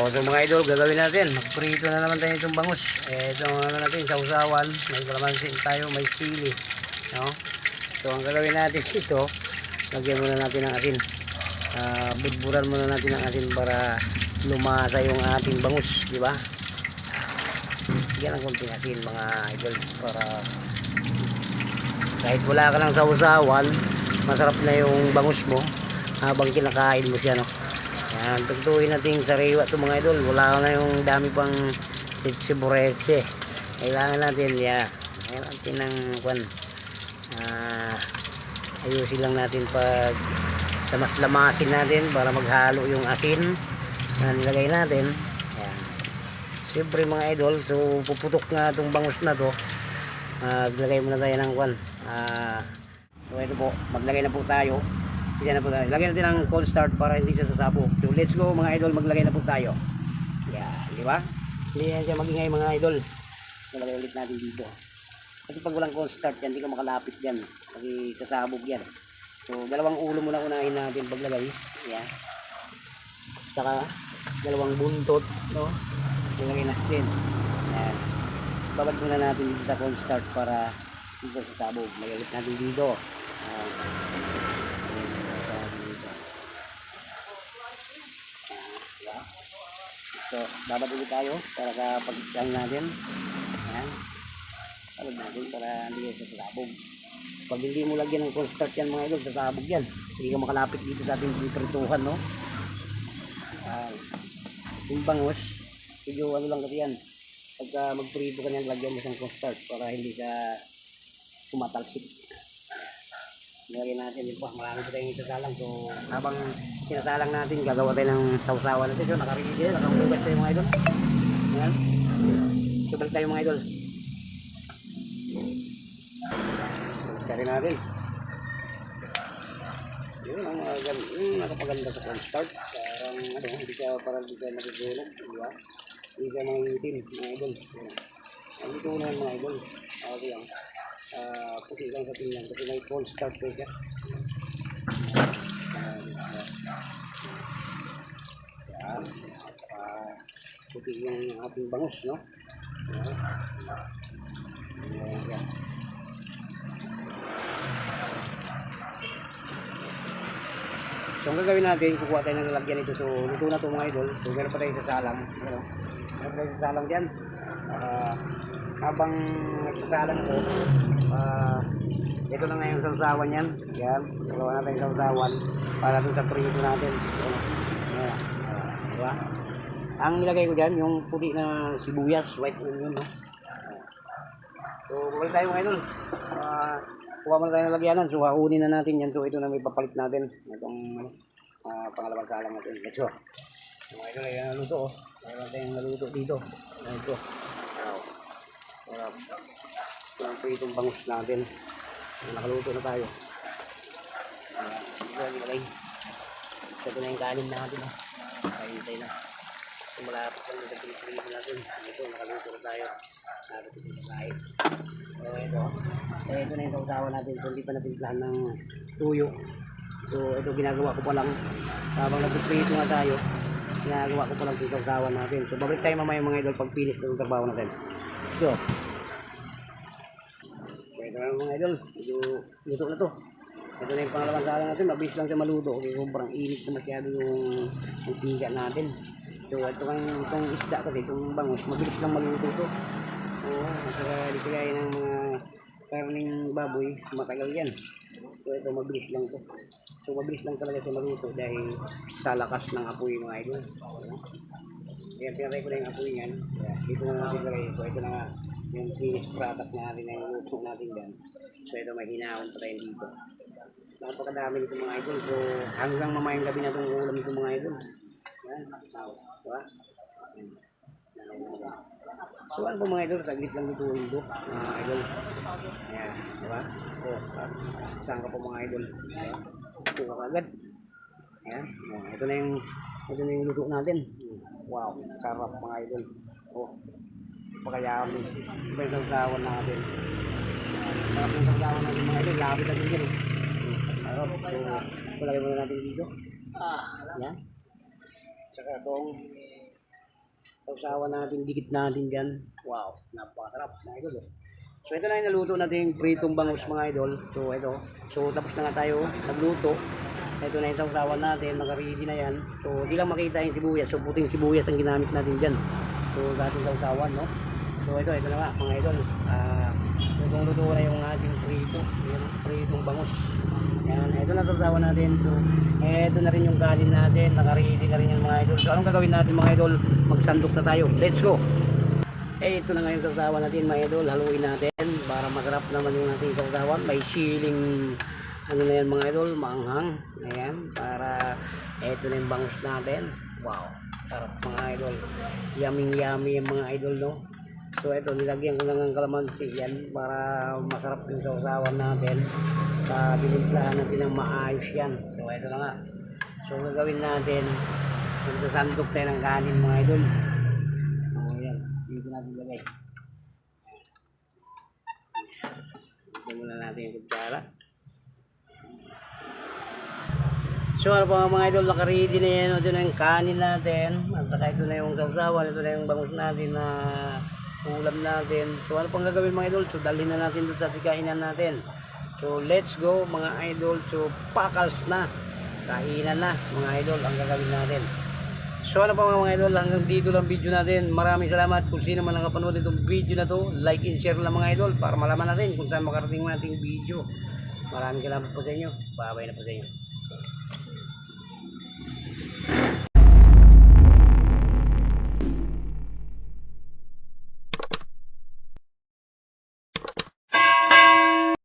So mga idol, gagawin natin. Magprito na naman tayo itong bangus. Itong ano natin, sausawan. May kalamansi tayo, may sili. No? So ang gagawin natin ito, lagyan muna natin ng asin. Budburan muna natin ng asin para lumasa yung ating bangus, di ba? Bigyan ng konting asin mga idol para kahit wala ka ng sausawan, masarap na yung bangus mo habang kinakain mo siya, no? Yan, tugtuin natin sariwa ito mga idol. Wala na yung dami pang sibureche. Kailangan natin yan. Kailangan natin ng ayusin lang natin pag lamas-lamasin natin para maghalo yung asin na nilagay natin. Yan. Siyempre mga idol, so puputok na itong bangus na to. Maglagay muna tayo ng so ito po, maglagay na po tayo. Lagyan na po tayo. Lagyan natin ng cornstarch para hindi siya sasabog. So let's go mga idol, maglagay na po tayo. Yeah, di ba? Hindi yan siya magingay mga idol. Lagay ulit natin dito. Kasi pag walang cornstarch yan, hindi ka makalapit yan. Kasi sasabog yan. So dalawang ulo muna unahin natin paglagay. Yeah. Saka dalawang buntot, no? Ilagay natin. Yan. Babad muna natin dito sa cornstarch para dito sasabog. Lagay ulit natin dito. So, babad ulit tayo para kapag natin. Ayan. Babad natin para hindi siya sasabog. Pag hindi mo lagyan ng cornstarch yan mga idol, sasabog yan. Hindi ka makalapit dito sa ating prituhan, no? Yung bangus, medyo ano lang kasi yan. Pagka magprito ka niyan, lagyan mo siyang cornstarch para hindi siya tumatalsik. Nilagyan natin yun po. Marami pa tayong isasalang. So, habang sinasalang natin, gagawa tayo ng sausawan natin. So, nakarigil, nakahugas tayo mga idol. Ayan. So, balik tayo mga idol. Kari natin. Yun, ang nakapaganda sa cornstarch. Parang, parang hindi siya matutulog. Diba? Hindi siya mangingitim, mga idol. Ang ito na mga idol. Okay lang. Puti lang sa tingnan kasi may cornstarch ko siya. Puti yung ating bangus, no? Yan. So ang gagawin natin, kukuha tayo ng lalagyan ito. So luto na ito mga idol. So meron pa tayo sa salang. Meron pa tayo sa salang dyan. Habang nagsasalang ito, ito na nga yung sausawan yan. Yan, nagawa natin yung sausawan para dun sa prito natin. Yan, diba? Ang nilagay ko dyan, yung puti na sibuyas, white onion, no? So balik tayo mga idol. Kuha mo na tayo ng lagyanan. So hakunin na natin yan. So ito na may papalit natin. Itong pangalawang salang natin. Let's go. So mga idol ay naluto. Mayroon tayong naluto dito. Ito. Ito po itong bangus natin. Nakaluto na tayo. Ito na yung kanin natin. Kahintay na. So malapit lang yung pinipilitin natin. Ito nakaluto na tayo. Nakaluto na tayo. So ito na yung sausawan natin. So hindi pa natimplahan ng tuyo. So ito ginagawa ko pa lang. Habang nagpiprito nga tayo, ginagawa ko pa lang yung sausawan natin. So babalik tayo mamaya mga idol pag finish na yung trabaho natin. Let's go. So ito na mga idol. Luto na to. Ito na yung pangalawang salang natin. Mabilis lang siya maluto. Kasi sobrang init na masyado yung tiga natin. So ito itong isda kasi itong bangus. Mabilis lang maluto to. Saka di kaya ng mga karning baboy, matagal yan. So ito mabilis lang to. So mabilis lang talaga siya maluto dahil sa lakas ng apoy mga idol. Kaya pinatay ko na yung apoy yan. Dito na natin lagay. So ito na nga yung finished product natin na yung luto natin dyan. So ito may hinahon pa tayo dito. Napakadami nito mga idol. So hanggang mamayang gabi na itong ulam nito mga idol. Yan. Diba? So ano po mga idol, saglit lang dito ito mga idol. Ayan, diba? So, saan ka po mga idol? Ito ka agad. Ayan, ito na yung luto natin. Wow, sarap mga idol. Pagkayaan iba yung sausawan natin. Sarap yung sausawan natin mga idol, lapit natin dyan. Sarap, so palagay muna natin dito. Ayan. Tsaka itong Sausawan natin, dikit natin dyan. Wow, napakasarap mga idol. So ito na yung naluto natin yung pritong bangus mga idol. So ito, so tapos na nga tayo nagluto. Ito na yung sausawan natin, naka-ready na yan. So di lang makita yung sibuyas, so puting sibuyas ang ginamit natin dyan. So dating sausawan, no? So ito na nga mga idol. Lutong-luto na yung ating prito, yung pritong bangus. Yan, ito na sausawan natin. So ito na rin yung kanin natin, naka-ready na rin yung mga idol. So anong gagawin natin mga idol? Magsandok na tayo. Let's go! Ito na nga yung sausawan natin mga idol, haluin natin para masarap naman yung ating sausawan. May siling ano na yan mga idol, maanghang. Ayan, para ito na yung bangus natin. Wow, sarap mga idol. Yummy yung mga idol, no? So ito, nilagyan ko lang ng kalamansi yan para masarap yung sausawan natin. Sa binimplahan natin ng maayos yan. So ito na nga. So gagawin natin, magsasandok tayo ng kanin mga idol. Dito natin lagay. Ito muna natin yung kutsara. So ano pa mga idol, naka-ready na yan. Ito na yung kanin natin. At saka ito na yung sausawan. Ito na yung bangus natin na ulam natin. So ano pang gagawin mga idol? So dalhin na natin doon sa kainan natin. So let's go mga idol. So pakals na. Kainan na mga idol ang gagawin natin. So ano pa mga idol, hanggang dito lang video natin. Maraming salamat kung sino man nakapanood itong video na to. Like and share lang mga idol para malaman natin kung saan makarating nating video. Maraming salamat po sa inyo. Bye bye na po sa inyo.